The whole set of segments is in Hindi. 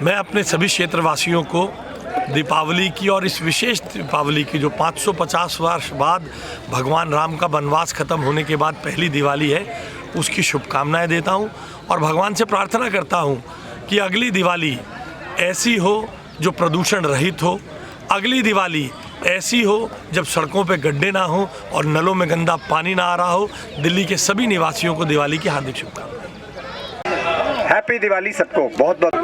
मैं अपने सभी क्षेत्रवासियों को दीपावली की और इस विशेष दीपावली की जो 550 वर्ष बाद भगवान राम का वनवास खत्म होने के बाद पहली दिवाली है, उसकी शुभकामनाएं देता हूं और भगवान से प्रार्थना करता हूं कि अगली दिवाली ऐसी हो जो प्रदूषण रहित हो, अगली दिवाली ऐसी हो जब सड़कों पे गड्ढे ना हो और नलों में गंदा पानी ना आ रहा हो। दिल्ली के सभी निवासियों को दिवाली की हार्दिक शुभकामनाएं। हैप्पी दिवाली सबको, बहुत बहुत।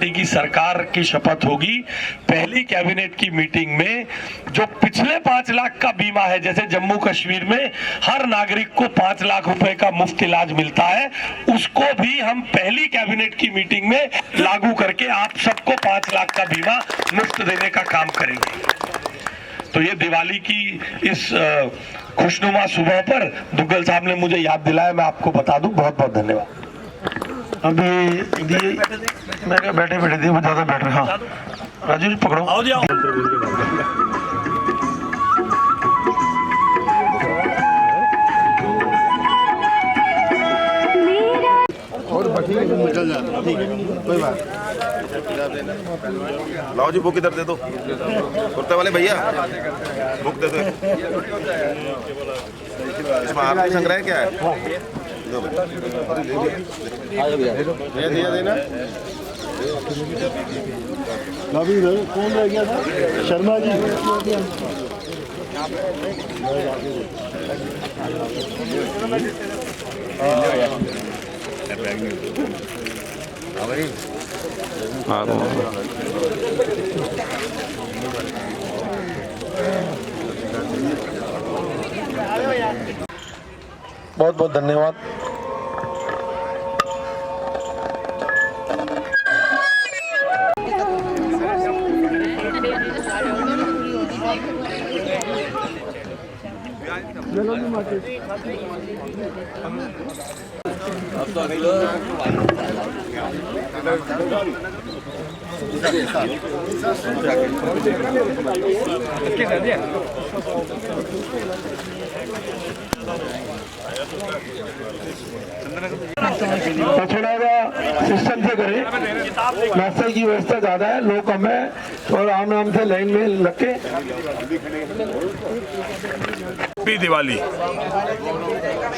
की सरकार की शपथ होगी। पहली कैबिनेट की मीटिंग में जो पिछले 5 लाख का बीमा है, जैसे जम्मू कश्मीर में हर नागरिक को 5 लाख रुपए का मुफ्त इलाज मिलता है, उसको भी हम पहली कैबिनेट की मीटिंग में लागू करके आप सबको 5 लाख का बीमा मुफ्त देने का काम करेंगे। तो ये दिवाली की इस खुशनुमा सुबह पर दुग्गल साहब ने मुझे याद दिलाया, मैं आपको बता दूं। बहुत बहुत धन्यवाद। अभी दिए मैं क्या बैठे बैठे दिए, ज्यादा बैठ रहे। हाँ राजू जी पकड़ो, आओ जाओ। और बठी निकल जाना, ठीक है, कोई बात। लाओ जी बुक इधर दे दो, कुर्ते वाले भैया बुक दे दो। इसमें आपकी संग्रह क्या है? दिया देना। अभी कौन रह गया था? शर्मा जी। बहुत बहुत धन्यवाद। थोड़ा सिस्टम से करें, नाश्ते की व्यवस्था ज्यादा है, लोग कम है, और आराम से लाइन में लग के। हैप्पी दिवाली,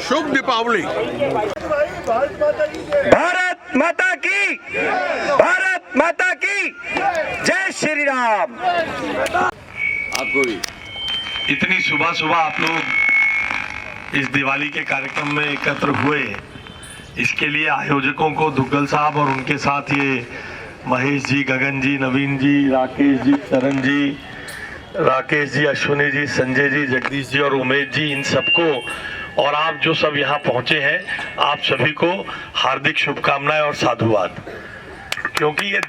शुभ दीपावली। भारत माता की, भारत माता की जय श्री राम। आपको भी इतनी सुबह सुबह आप लोग इस दिवाली के कार्यक्रम में एकत्र हुए, इसके लिए आयोजकों को, दुग्गल साहब और उनके साथ ये महेश जी, गगन जी, नवीन जी, राकेश जी, शरण जी, राकेश जी, अश्विनी जी, संजय जी, जगदीश जी और उमेश जी, इन सबको और आप जो सब यहाँ पहुंचे हैं, आप सभी को हार्दिक शुभकामनाएं और साधुवाद। क्योंकि ये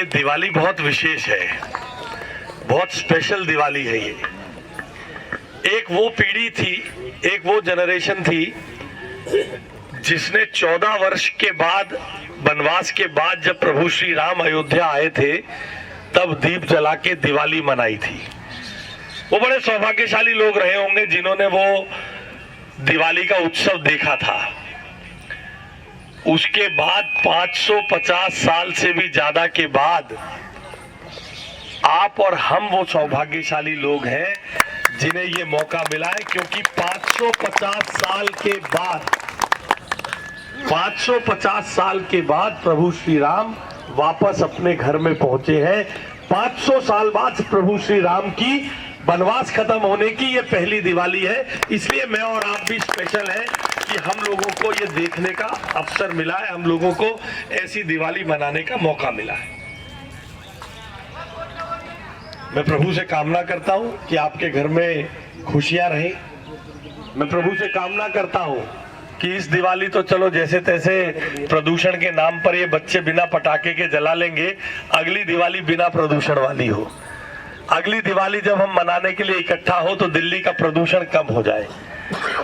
दिवाली बहुत विशेष है, बहुत स्पेशल दिवाली है ये। एक वो पीढ़ी थी, एक वो जनरेशन थी जिसने 14 वर्ष के बाद, वनवास के बाद जब प्रभु श्री राम अयोध्या आए थे, तब दीप जला के दिवाली मनाई थी। वो बड़े सौभाग्यशाली लोग रहे होंगे जिन्होंने वो दिवाली का उत्सव देखा था। उसके बाद 550 साल से भी ज्यादा के बाद आप और हम वो सौभाग्यशाली लोग हैं जिन्हें ये मौका मिला है। क्योंकि 550 साल के बाद प्रभु श्री राम वापस अपने घर में पहुंचे हैं। 500 साल बाद प्रभु श्री राम की वनवास खत्म होने की ये पहली दिवाली है। इसलिए मैं और आप भी स्पेशल हैं कि हम लोगों को ये देखने का अवसर मिला है, हम लोगों को ऐसी दिवाली मनाने का मौका मिला है। मैं प्रभु से कामना करता हूं कि आपके घर में खुशियां रहें। मैं प्रभु से कामना करता हूं कि इस दिवाली तो चलो जैसे तैसे प्रदूषण के नाम पर ये बच्चे बिना पटाखे के जला लेंगे, अगली दिवाली बिना प्रदूषण वाली हो। अगली दिवाली जब हम मनाने के लिए इकट्ठा हो तो दिल्ली का प्रदूषण कम हो जाए।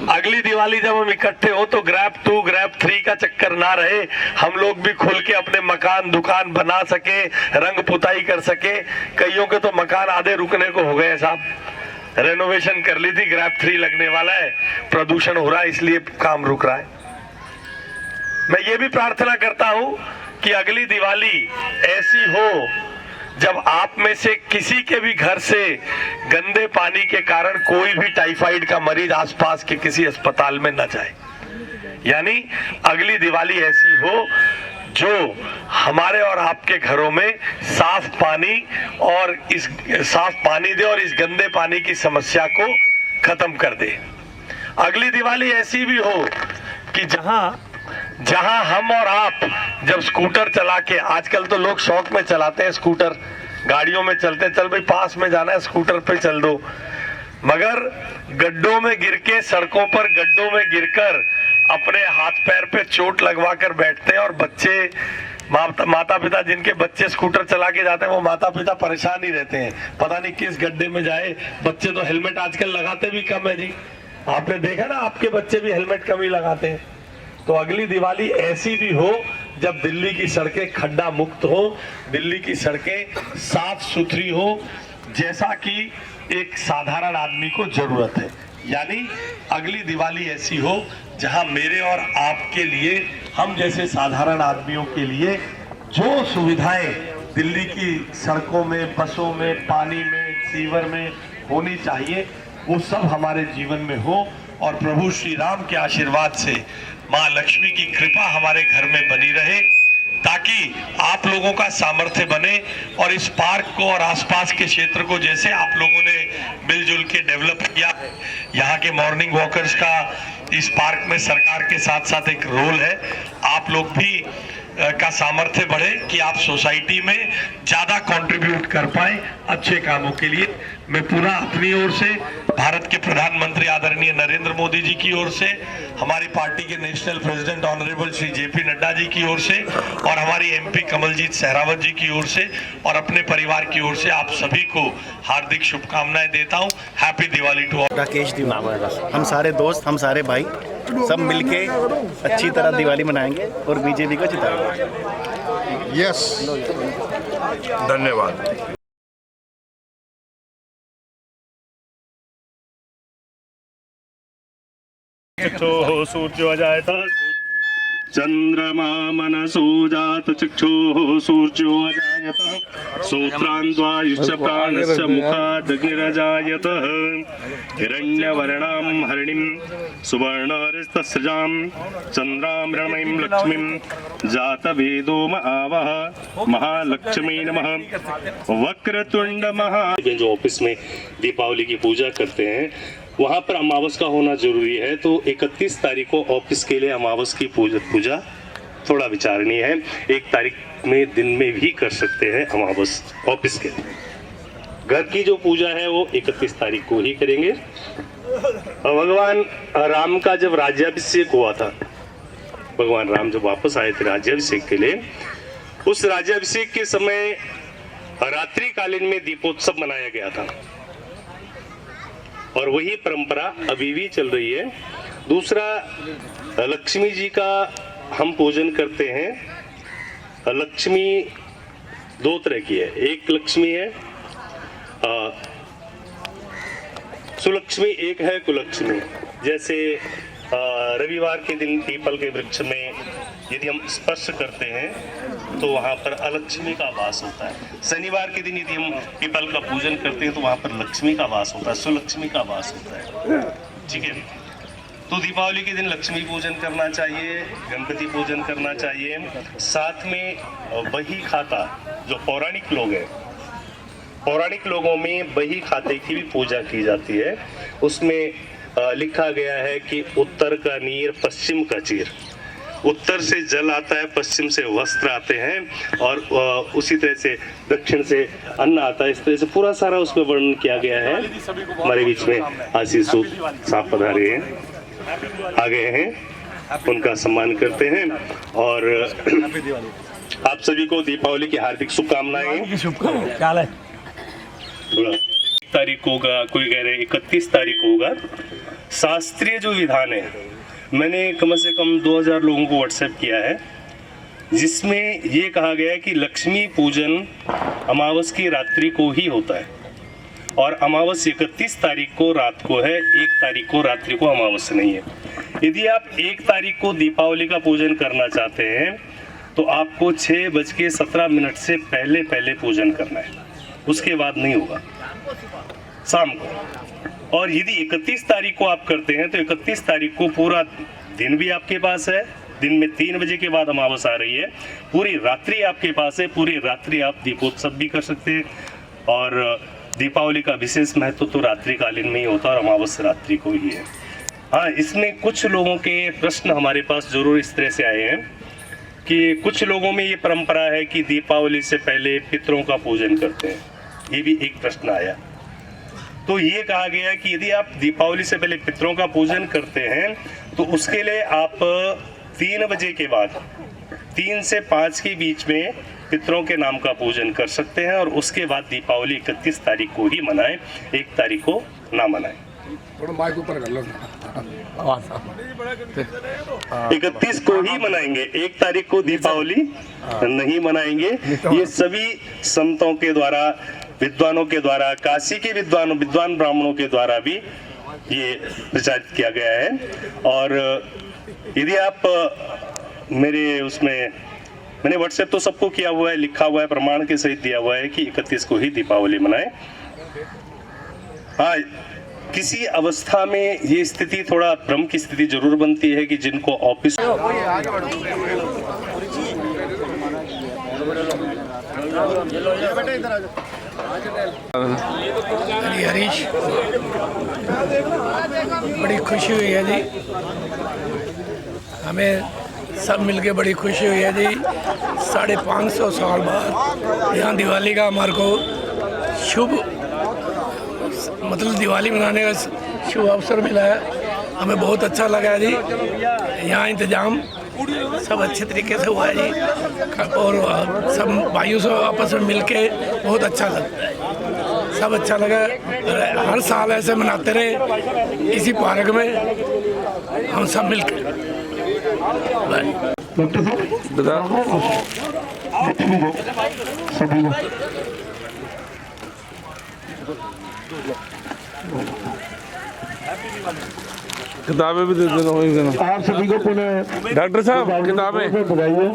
अगली दिवाली जब हम इकट्ठे हो तो ग्रैब 2 ग्रैब 3 का चक्कर ना रहे, हम लोग भी खुल के अपने मकान दुकान बना सके, रंग पुताई कर सके। कईयों के तो मकान आधे रुकने को हो गए साहब, रेनोवेशन कर ली थी, ग्रैब 3 लगने वाला है, प्रदूषण हो रहा है इसलिए काम रुक रहा है। मैं ये भी प्रार्थना करता हूं कि अगली दिवाली ऐसी हो जब आप में से किसी के भी घर से गंदे पानी के कारण कोई भी टाइफाइड का मरीज आसपास के किसी अस्पताल में न जाए। यानी अगली दिवाली ऐसी हो जो हमारे और आपके घरों में साफ पानी दे और इस गंदे पानी की समस्या को खत्म कर दे। अगली दिवाली ऐसी भी हो कि जहां हम और आप जब स्कूटर चला के, आजकल तो लोग शौक में चलाते हैं स्कूटर, गाड़ियों में चलते, चल भाई पास में जाना है स्कूटर पे चल दो, मगर गड्ढों में गिर के, सड़कों पर गड्ढों में गिरकर अपने हाथ पैर पे चोट लगवा कर बैठते हैं। और बच्चे, माता पिता जिनके बच्चे स्कूटर चला के जाते हैं वो माता पिता परेशान ही रहते हैं, पता नहीं किस गड्ढे में जाए। बच्चे तो हेलमेट आजकल लगाते भी कम है जी, आपने देखा ना, आपके बच्चे भी हेलमेट कम ही लगाते हैं। तो अगली दिवाली ऐसी भी हो जब दिल्ली की सड़कें खड्डा मुक्त हो, दिल्ली की सड़कें साफ सुथरी हो, जैसा कि एक साधारण आदमी को जरूरत है। यानी अगली दिवाली ऐसी हो जहां मेरे और आपके लिए, हम जैसे साधारण आदमियों के लिए जो सुविधाएं दिल्ली की सड़कों में, बसों में, पानी में, सीवर में होनी चाहिए वो सब हमारे जीवन में हो। और प्रभु श्री राम के आशीर्वाद से माँ लक्ष्मी की कृपा हमारे घर में बनी रहे, ताकि आप लोगों का सामर्थ्य बने और इस पार्क को और आसपास के क्षेत्र को जैसे आप लोगों ने मिलजुल के डेवलप किया, यहाँ के मॉर्निंग वॉकर्स का इस पार्क में सरकार के साथ साथ एक रोल है। आप लोग भी का सामर्थ्य बढ़े कि आप सोसाइटी में ज्यादा कंट्रीब्यूट कर पाए अच्छे कामों के लिए। मैं पूरा अपनी ओर से, भारत के प्रधानमंत्री आदरणीय नरेंद्र मोदी जी की ओर से, हमारी पार्टी के national president honourable Shri JP Nadda ji की ओर से और हमारी एमपी कमलजीत सहरावत जी की ओर से और अपने परिवार की ओर से आप सभी को हार्दिक शुभकामनाएं देता हूं। Happy Diwali to all. Rakesh Diwali, हम सारे दोस्त, हम सारे भाई सब मिलके अच्छी तरह दिवाली मनाएंगे और बीजेपी को जिताएंगे। यस, धन्यवाद। सूर्यो जायत चंद्रमा मनसो जात चक्षुः सूर्यो अजायत सूत्रान्त्वायुश्च प्राणस्य मुखादग्निरजायत हिरण्यवर्णां हरिणीं सुवर्णहरितस्रजां चन्द्रां रणमयीं लक्ष्मीं जातवेदो महावः महालक्ष्मी नमः। वक्रतुंड महा जो ऑफिस में दीपावली की पूजा करते हैं वहाँ पर अमावस का होना जरूरी है, तो 31 तारीख को ऑफिस के लिए अमावस की पूजा थोड़ा विचारणीय है। 1 तारीख में दिन में भी कर सकते हैं अमावस ऑफिस के। घर की जो पूजा है वो 31 तारीख को ही करेंगे। भगवान राम का जब राज्याभिषेक हुआ था, भगवान राम जब वापस आए थे राज्याभिषेक के लिए, उस राज्याभिषेक के समय रात्रिकालीन में दीपोत्सव मनाया गया था और वही परंपरा अभी भी चल रही है। दूसरा, लक्ष्मी जी का हम पूजन करते हैं। लक्ष्मी 2 तरह की है, एक लक्ष्मी है सुलक्ष्मी, एक है कुलक्ष्मी। जैसे रविवार के दिन पीपल के वृक्ष में यदि हम स्पर्श करते हैं तो वहाँ पर अलक्ष्मी का वास होता है। शनिवार के दिन यदि हम पीपल का पूजन करते हैं तो वहाँ पर लक्ष्मी का वास होता है, सुलक्ष्मी का वास होता है। ठीक है, तो दीपावली के दिन लक्ष्मी पूजन करना चाहिए, गणपति पूजन करना चाहिए। साथ में बही खाता, जो पौराणिक लोग हैं, पौराणिक लोगों में बही खाते की भी पूजा की जाती है। उसमें लिखा गया है कि उत्तर का नीर पश्चिम का चीर, उत्तर से जल आता है, पश्चिम से वस्त्र आते हैं और उसी तरह से दक्षिण से अन्न आता है। इस तरह से पूरा सारा उसमें वर्णन किया गया है। हमारे बीच में आशीष साहब पधारे हैं, आ गए हैं। उनका सम्मान करते हैं और आप सभी को दीपावली की हार्दिक शुभकामनाएं। शुभकामनाएं। क्या है? तारीख को होगा, कोई कह रहे 31 तारीख को होगा। शास्त्रीय जो विधान है, मैंने कम से कम 2000 लोगों को व्हाट्सएप किया है, जिसमें ये कहा गया है कि लक्ष्मी पूजन अमावस की रात्रि को ही होता है और अमावस 31 तारीख को रात को है, 1 तारीख को रात्रि को अमावस नहीं है। यदि आप 1 तारीख को दीपावली का पूजन करना चाहते हैं तो आपको 6:17 से पहले पूजन करना है, उसके बाद नहीं होगा शाम को। और यदि 31 तारीख को आप करते हैं तो 31 तारीख को पूरा दिन भी आपके पास है, दिन में 3 बजे के बाद अमावस आ रही है, पूरी रात्रि आपके पास है, पूरी रात्रि आप दीपोत्सव भी कर सकते हैं। और दीपावली का विशेष महत्व तो रात्रिकालीन में ही होता है और अमावस रात्रि को ही है। हाँ, इसमें कुछ लोगों के प्रश्न हमारे पास जरूर इस तरह से आए हैं कि कुछ लोगों में ये परंपरा है कि दीपावली से पहले पितरों का पूजन करते हैं, ये भी एक प्रश्न आया। तो ये कहा गया है कि यदि आप दीपावली से पहले पितरों का पूजन करते हैं तो उसके लिए आप 3 बजे के बाद 3 से 5 के बीच में पितरों के नाम का पूजन कर सकते हैं और उसके बाद दीपावली 31 तारीख को ही मनाएं, 1 तारीख को ना मनाएं। 31 को ही मनाएंगे, 1 तारीख को दीपावली नहीं मनाएंगे। ये सभी संतों के द्वारा, विद्वानों के द्वारा, काशी के विद्वान ब्राह्मणों के द्वारा भी ये प्रचारित किया गया है। और यदि आप मैंने व्हाट्सएप तो सबको किया हुआ है, लिखा हुआ है, प्रमाण के सहित दिया हुआ है कि 31 को ही दीपावली मनाएं। हाँ, किसी अवस्था में ये स्थिति थोड़ा भ्रम की स्थिति जरूर बनती है कि जिनको ऑफिस हरीश, बड़ी खुशी हुई है जी, हमें सब मिलके बड़ी खुशी हुई है जी। 550 साल बाद यहाँ दिवाली का हमारे को शुभ मतलब दिवाली मनाने का शुभ अवसर मिला है, हमें बहुत अच्छा लगा है जी। यहाँ इंतजाम सब अच्छे तरीके से हुआ है जी और सब भाइयों से आपस में मिलके बहुत अच्छा लगता है, सब अच्छा लगा। हर साल ऐसे मनाते रहे इसी पार्क में हम सब मिलकर। किताबें भी दे देना आप सभी को पुनः डॉक्टर साहब किताबें बताइए।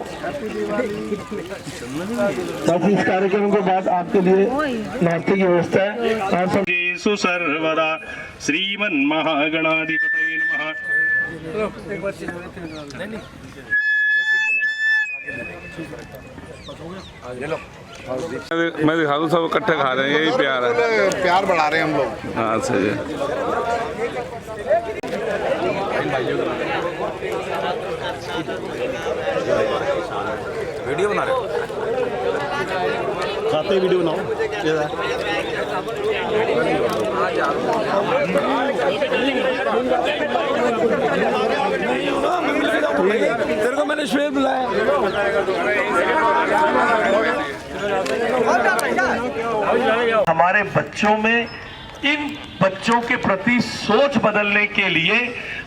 बाकी इस कार्यक्रम के बाद आपके लिए नाश्ते की व्यवस्था है। आप सब सर्वदा श्रीमन महागणाधिपतये नमः। मैं दिखा दूँ, सब इकट्ठे खा रहे हैं, यही प्यार है, प्यार बढ़ा रहे हैं हम लोग। हाँ सही है। वीडियो बना रहे हो? खाते वीडियो बनाओ। तेरे को मैंने श्वेत बुलाया। हमारे बच्चों में इन बच्चों के प्रति सोच बदलने के लिए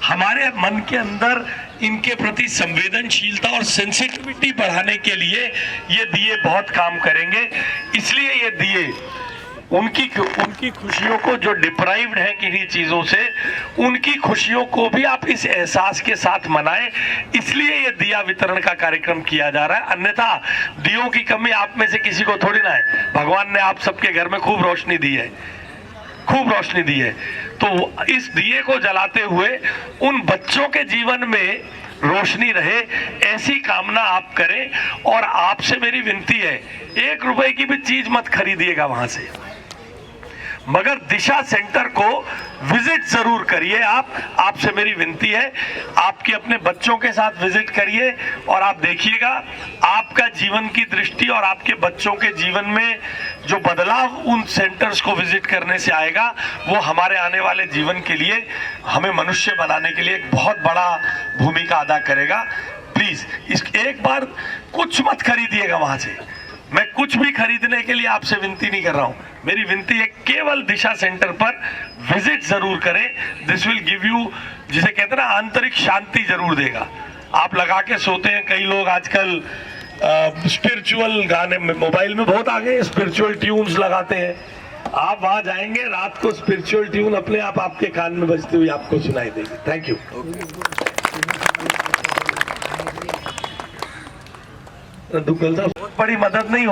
हमारे मन के अंदर इनके प्रति संवेदनशीलता और सेंसिटिविटी बढ़ाने के लिए ये दिए बहुत काम करेंगे। इसलिए ये दिए उनकी खुशियों को, जो डिप्राइव्ड है किन्हीं चीजों से, उनकी खुशियों को भी आप इस एहसास के साथ मनाएं। इसलिए ये दिया वितरण का कार्यक्रम किया जा रहा है। अन्यथा दियों की कमी आप में से किसी को थोड़ी ना है। भगवान ने आप सबके घर में खूब रोशनी दी है, खूब रोशनी दी है। तो इस दिए को जलाते हुए उन बच्चों के जीवन में रोशनी रहे, ऐसी कामना आप करें। और आपसे मेरी विनती है, 1 रुपए की भी चीज मत खरीदिएगा वहां से। मगर दिशा सेंटर को विजिट जरूर करिए। आपसे मेरी विनती है, आपके अपने बच्चों के साथ विजिट करिए और आप देखिएगा आपका जीवन की दृष्टि और आपके बच्चों के जीवन में जो बदलाव उन सेंटर्स को विजिट करने से आएगा, वो हमारे आने वाले जीवन के लिए, हमें मनुष्य बनाने के लिए एक बहुत बड़ा भूमिका अदा करेगा। प्लीज इस एक बार कुछ मत खरीदिएगा वहां से। मैं कुछ भी खरीदने के लिए आपसे विनती नहीं कर रहा हूं, मेरी विनती है केवल दिशा सेंटर पर विजिट जरूर करें। दिस विल गिव यू, जिसे कहते हैं ना, आंतरिक शांति जरूर देगा। आप लगा के सोते हैं, कई लोग आजकल स्पिरिचुअल गाने में, मोबाइल में बहुत आगे स्पिरिचुअल ट्यून्स लगाते हैं। आप वहां जाएंगे, रात को स्पिरिचुअल ट्यून अपने आप आपके कान में बजती हुई आपको सुनाई देगी। Thank you. बहुत बड़ी मदद नहीं हो